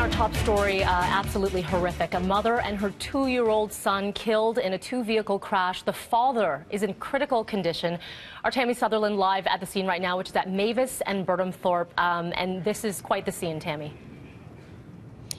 our top story, absolutely horrific. A mother and her 2-year-old son killed in a two-vehicle crash. The father is in critical condition. Our Tammy Sutherland live at the scene right now, which is at Mavis and Burnhamthorpe. And this is quite the scene, Tammy.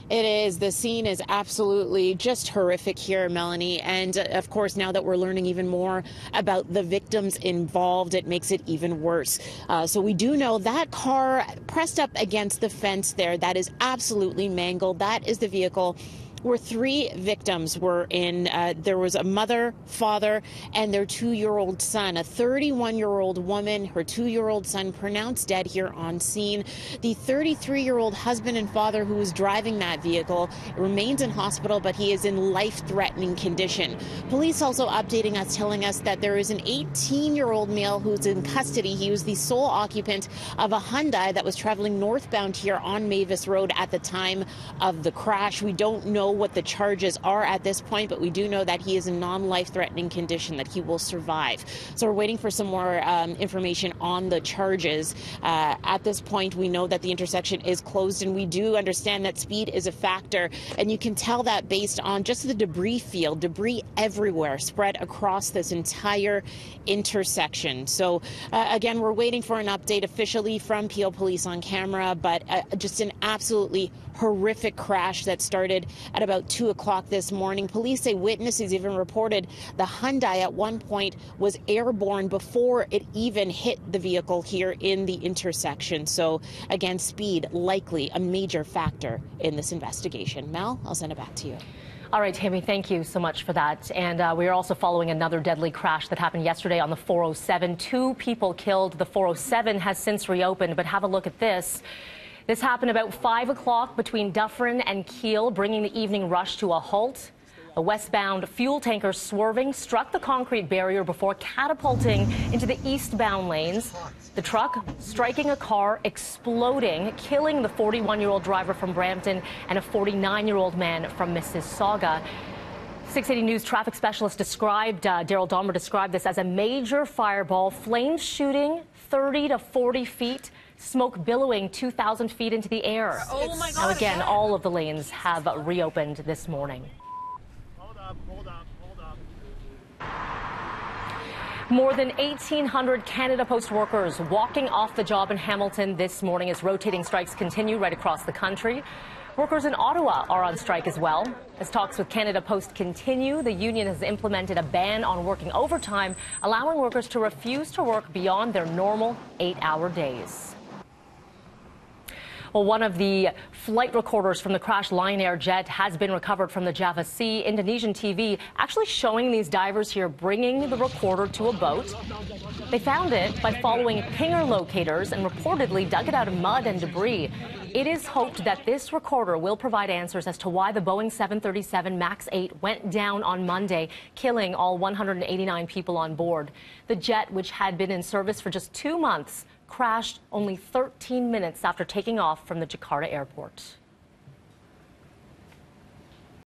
It is. The scene is absolutely just horrific here, Melanie. And of course, now that we're learning even more about the victims involved, it makes it even worse. So we do know that car pressed up against the fence there, that is absolutely mangled. That is the vehicle where 3 victims were in. There was a mother, father, and their 2-year-old son. A 31-year-old woman, her 2-year-old son pronounced dead here on scene. The 33-year-old husband and father who was driving that vehicle remains in hospital, but he is in life-threatening condition. Police also updating us, telling us that there is an 18-year-old male who's in custody. He was the sole occupant of a Hyundai that was traveling northbound here on Mavis Road at the time of the crash. We don't know what the charges are at this point, but we do know that he is in non-life-threatening condition, that he will survive. So we're waiting for some more information on the charges. At this point, we know that the intersection is closed, and we do understand that speed is a factor, and you can tell that based on just the debris field, debris everywhere spread across this entire intersection. So again, we're waiting for an update officially from Peel Police on camera, but just an absolutely horrific crash that started at about 2 o'clock this morning. Police say witnesses even reported the Hyundai at one point was airborne before it even hit the vehicle here in the intersection. So again, speed likely a major factor in this investigation. Mel, I'll send it back to you. All right, Tammy, thank you so much for that. And we are also following another deadly crash that happened yesterday on the 407. 2 people killed. The 407 has since reopened, but have a look at this. This happened about 5 o'clock between Dufferin and Kiel, bringing the evening rush to a halt. A westbound fuel tanker swerving struck the concrete barrier before catapulting into the eastbound lanes. The truck striking a car, exploding, killing the 41-year-old driver from Brampton and a 49-year-old man from Mississauga. 680 News traffic specialist Daryl Dahmer described this as a major fireball, flames shooting 30 to 40 feet. Smoke billowing 2,000 feet into the air. Oh my God. Now again, all of the lanes have reopened this morning. Hold up. More than 1,800 Canada Post workers walking off the job in Hamilton this morning as rotating strikes continue right across the country. Workers in Ottawa are on strike as well. As talks with Canada Post continue, the union has implemented a ban on working overtime, allowing workers to refuse to work beyond their normal 8-hour days. Well, one of the flight recorders from the crashed Lion Air jet has been recovered from the Java Sea. Indonesian TV actually showing these divers here bringing the recorder to a boat. They found it by following pinger locators and reportedly dug it out of mud and debris. It is hoped that this recorder will provide answers as to why the Boeing 737 MAX 8 went down on Monday, killing all 189 people on board. The jet, which had been in service for just 2 months, crashed only 13 minutes after taking off from the Jakarta airport.